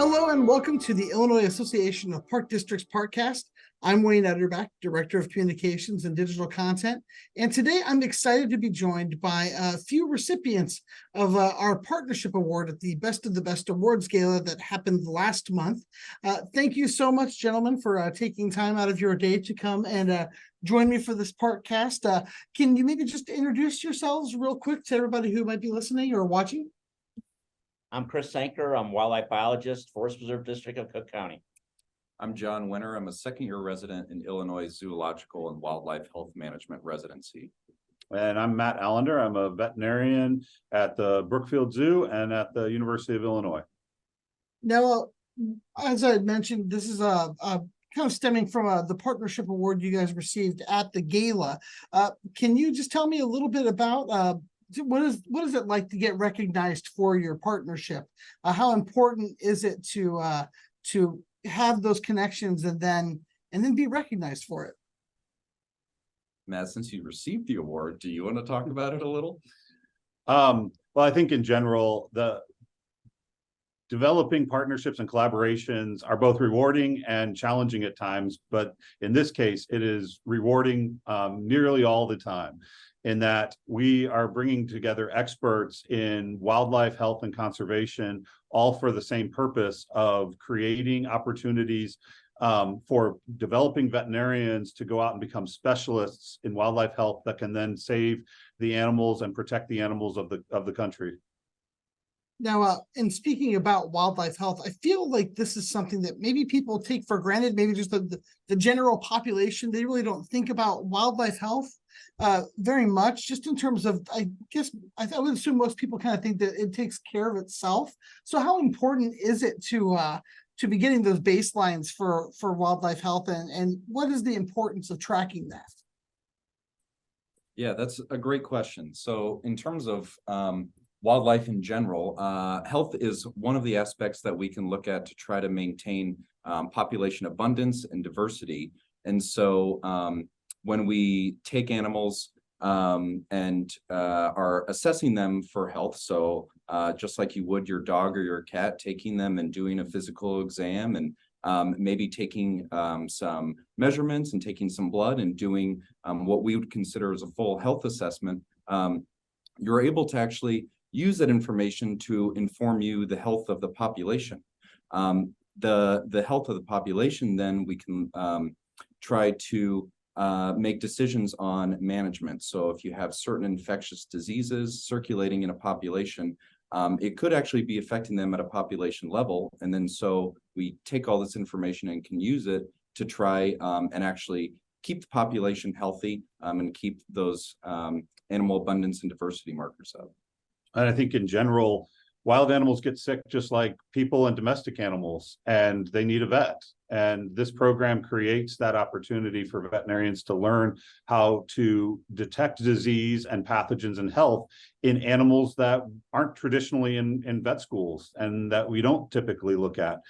Hello and welcome to the Illinois Association of Park Districts Parkcast. I'm Wayne Utterback, Director of Communications and Digital Content. And today I'm excited to be joined by a few recipients of our partnership award at the Best of the Best Awards Gala that happened last month. Thank you so much, gentlemen, for taking time out of your day to come and join me for this Parkcast. Can you maybe just introduce yourselves real quick to everybody who might be listening or watching? I'm Chris Sanker. I'm wildlife biologist, Forest Preserve District of Cook County. I'm John Winter. I'm a second-year resident in Illinois Zoological and Wildlife Health Management residency. And I'm Matt Allender. I'm a veterinarian at the Brookfield Zoo and at the University of Illinois. Now, as I had mentioned, this is a kind of stemming from the partnership award you guys received at the gala. Can you just tell me a little bit about what is it like to get recognized for your partnership? How important is it to have those connections and then be recognized for it? Matt, since you received the award, do you want to talk about it a little? Well, I think in general, the developing partnerships and collaborations are both rewarding and challenging at times, but in this case, it is rewarding nearly all the time, in that we are bringing together experts in wildlife health and conservation, all for the same purpose of creating opportunities for developing veterinarians to go out and become specialists in wildlife health that can then save the animals and protect the animals of the country. Now, in speaking about wildlife health, I feel like this is something that maybe people take for granted, maybe just the general population. They really don't think about wildlife health very much, just in terms of, I guess, I would assume most people kind of think that it takes care of itself. So how important is it to be getting those baselines for wildlife health, and what is the importance of tracking that? Yeah, that's a great question. So in terms of wildlife in general, health is one of the aspects that we can look at to try to maintain population abundance and diversity. And so when we take animals and are assessing them for health, so just like you would your dog or your cat, taking them and doing a physical exam and maybe taking some measurements and taking some blood and doing what we would consider as a full health assessment, you're able to actually use that information to inform you the health of the population. The health of the population, then we can try to make decisions on management. So if you have certain infectious diseases circulating in a population, it could actually be affecting them at a population level. And then so we take all this information and can use it to try and actually keep the population healthy and keep those animal abundance and diversity markers up. And I think in general, wild animals get sick just like people and domestic animals, and they need a vet. And this program creates that opportunity for veterinarians to learn how to detect disease and pathogens and health in animals that aren't traditionally in vet schools and that we don't typically look at.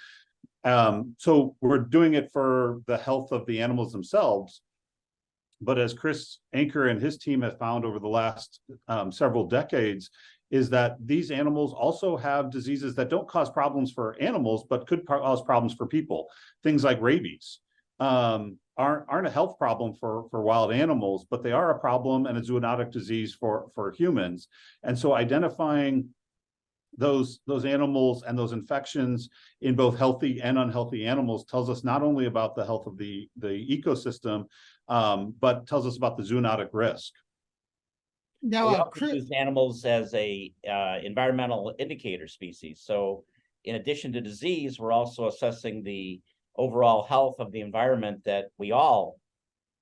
So we're doing it for the health of the animals themselves. But as Chris Anker and his team have found over the last several decades, is that these animals also have diseases that don't cause problems for animals, but could cause problems for people. Things like rabies aren't a health problem for wild animals, but they are a problem and a zoonotic disease for humans. And so identifying those animals and those infections in both healthy and unhealthy animals tells us not only about the health of the ecosystem, but tells us about the zoonotic risk. Now, we also use animals as a environmental indicator species. So in addition to disease, we're also assessing the overall health of the environment that we all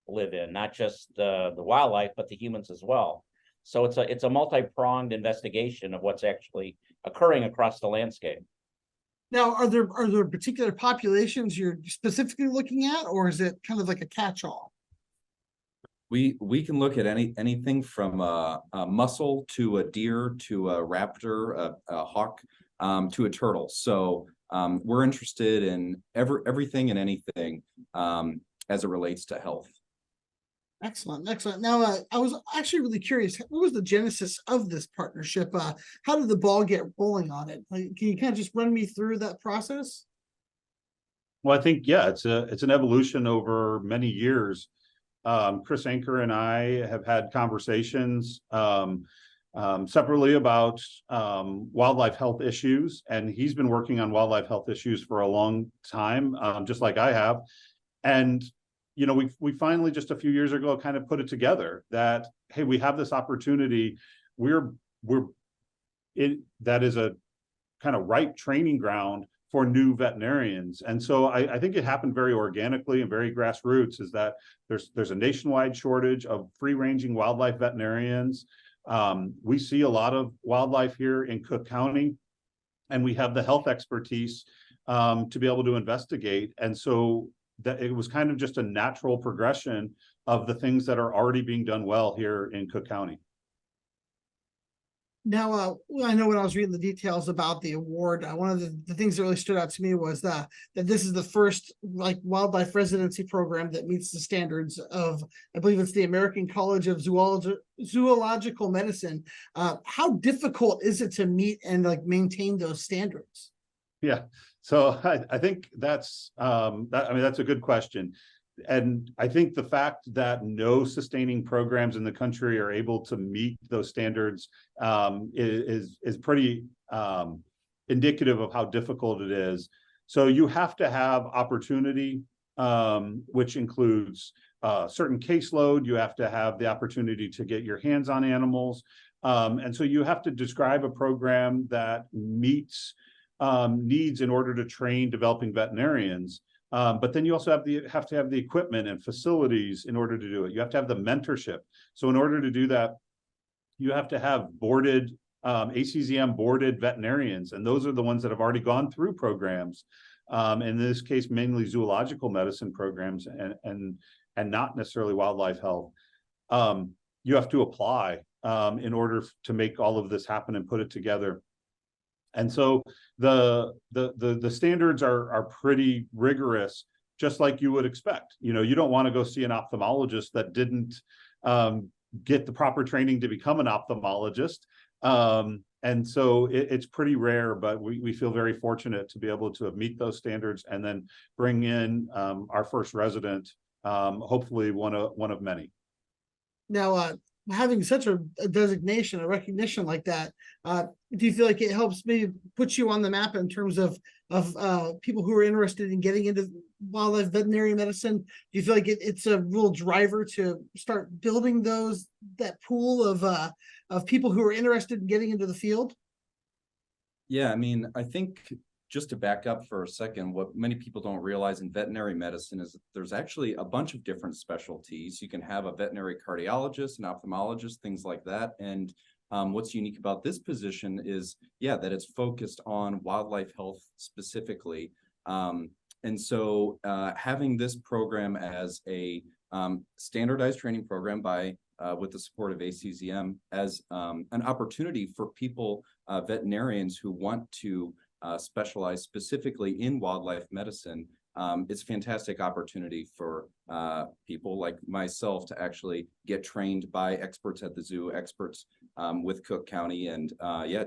live in, not just the wildlife, but the humans as well. So it's a multi-pronged investigation of what's actually occurring across the landscape. Now, are there particular populations you're specifically looking at, or is it kind of like a catch-all? We can look at anything from a mussel to a deer to a raptor, a hawk, to a turtle. So we're interested in everything and anything as it relates to health. Excellent, excellent. Now, I was actually really curious. What was the genesis of this partnership? How did the ball get rolling on it? Like, can you kind of just run me through that process? Well, I think, yeah, it's an evolution over many years. Chris Anker and I have had conversations separately about wildlife health issues, and he's been working on wildlife health issues for a long time, just like I have. And we finally, just a few years ago, kind of put it together that, hey, we have this opportunity. We're that is a kind of right training ground for new veterinarians. And so I think it happened very organically and very grassroots, is that there's a nationwide shortage of free-ranging wildlife veterinarians. We see a lot of wildlife here in Cook County, and we have the health expertise to be able to investigate. And so that it was kind of just a natural progression of the things that are already being done well here in Cook County. Now, I know when I was reading the details about the award, one of the things that really stood out to me was that this is the first like wildlife residency program that meets the standards of, I believe it's the American College of Zoological Medicine. How difficult is it to meet and like maintain those standards? Yeah, so I think that's that's a good question. And I think the fact that no sustaining programs in the country are able to meet those standards is pretty indicative of how difficult it is. So you have to have opportunity, which includes certain caseload. You have to have the opportunity to get your hands on animals. And so you have to describe a program that meets needs in order to train developing veterinarians. But then you also have to have the equipment and facilities in order to do it. You have to have the mentorship. So in order to do that, you have to have boarded ACZM boarded veterinarians, and those are the ones that have already gone through programs. In this case, mainly zoological medicine programs and not necessarily wildlife health. You have to apply in order to make all of this happen and put it together. And so the standards are pretty rigorous, just like you would expect. You don't want to go see an ophthalmologist that didn't get the proper training to become an ophthalmologist. And so it's pretty rare, but we feel very fortunate to be able to meet those standards and then bring in our first resident, hopefully one of many. Now, having such a designation, a recognition like that, do you feel like it helps maybe put you on the map in terms of people who are interested in getting into wildlife veterinary medicine? Do you feel like it's a real driver to start building that pool of people who are interested in getting into the field? Yeah, I mean, I think just to back up for a second, what many people don't realize in veterinary medicine is that there's actually a bunch of different specialties. You can have a veterinary cardiologist, an ophthalmologist, things like that. And what's unique about this position is, that it's focused on wildlife health specifically. And so having this program as a standardized training program with the support of ACZM as an opportunity for people, veterinarians who want to specialize specifically in wildlife medicine. It's a fantastic opportunity for people like myself to actually get trained by experts at the zoo, experts with Cook County, and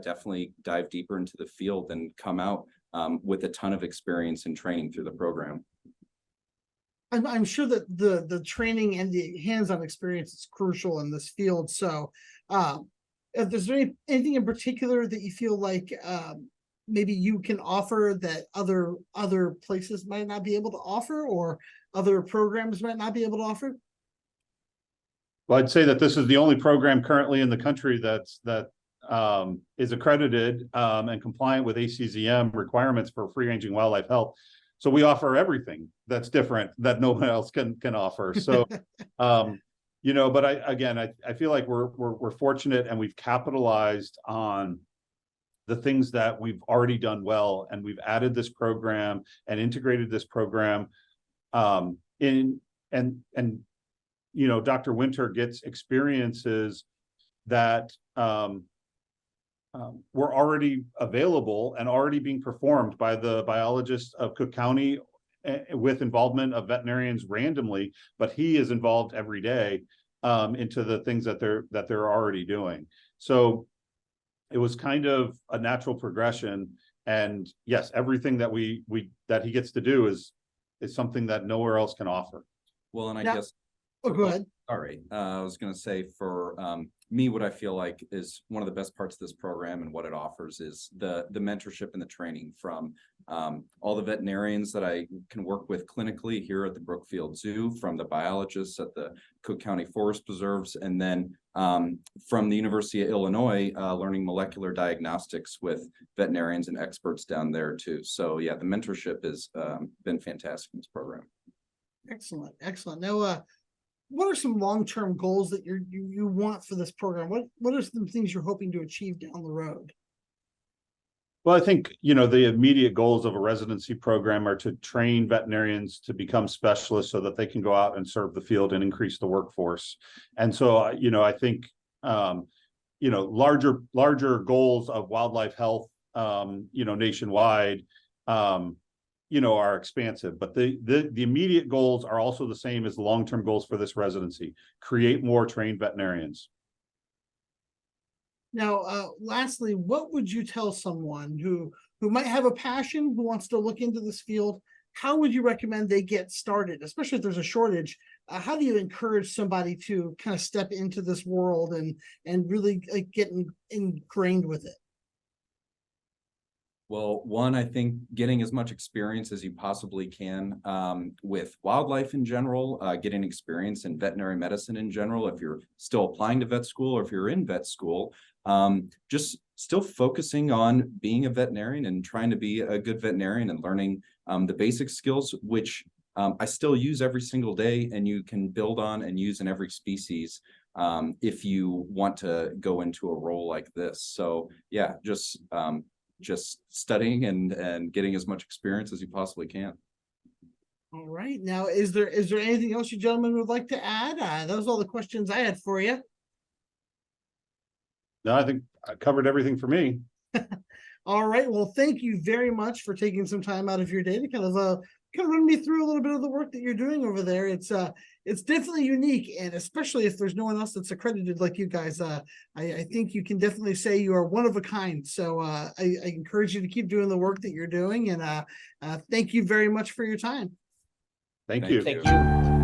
definitely dive deeper into the field and come out with a ton of experience and training through the program. I'm sure that the training and the hands-on experience is crucial in this field. So if there's anything in particular that you feel like maybe you can offer that other places might not be able to offer, or other programs might not be able to offer? Well, I'd say that this is the only program currently in the country that is accredited and compliant with ACZM requirements for free-ranging wildlife health. So we offer everything that's different that no one else can offer. So, but I feel like we're fortunate, and we've capitalized on the things that we've already done well, and we've added this program and integrated this program Dr. Winter gets experiences that were already available and already being performed by the biologists of Cook County with involvement of veterinarians randomly, but he is involved every day into the things that they're already doing. So it was kind of a natural progression. And yes, everything that that he gets to do is something that nowhere else can offer. Well, and I Now- guess. Oh, go ahead. Sorry, I was gonna say for me, what I feel like is one of the best parts of this program and what it offers is the mentorship and the training from all the veterinarians that I can work with clinically here at the Brookfield Zoo, from the biologists at the Cook County Forest Preserves, and then from the University of Illinois, learning molecular diagnostics with veterinarians and experts down there too. So yeah, the mentorship has been fantastic in this program. Excellent, excellent. Now, what are some long-term goals that you want for this program? What are some things you're hoping to achieve down the road? Well, I think, the immediate goals of a residency program are to train veterinarians to become specialists so that they can go out and serve the field and increase the workforce. And so, I think, larger goals of wildlife health, nationwide, are expansive, but the immediate goals are also the same as the long-term goals for this residency: create more trained veterinarians. Now, lastly, what would you tell someone who might have a passion, who wants to look into this field? How would you recommend they get started, especially if there's a shortage? How do you encourage somebody to kind of step into this world and really get ingrained with it? Well, one, I think getting as much experience as you possibly can with wildlife in general, getting experience in veterinary medicine in general, if you're still applying to vet school or if you're in vet school, just still focusing on being a veterinarian and trying to be a good veterinarian and learning the basic skills, which I still use every single day, and you can build on and use in every species if you want to go into a role like this. So yeah, just studying and getting as much experience as you possibly can. All right. Now, is there anything else you gentlemen would like to add? Those are all the questions I had for you. No, I think I covered everything for me. All right. Well, thank you very much for taking some time out of your day to kind of run me through a little bit of the work that you're doing over there. It's definitely unique, and especially if there's no one else that's accredited like you guys. I think you can definitely say you are one of a kind. So I encourage you to keep doing the work that you're doing, and thank you very much for your time. Thank you. Thank you.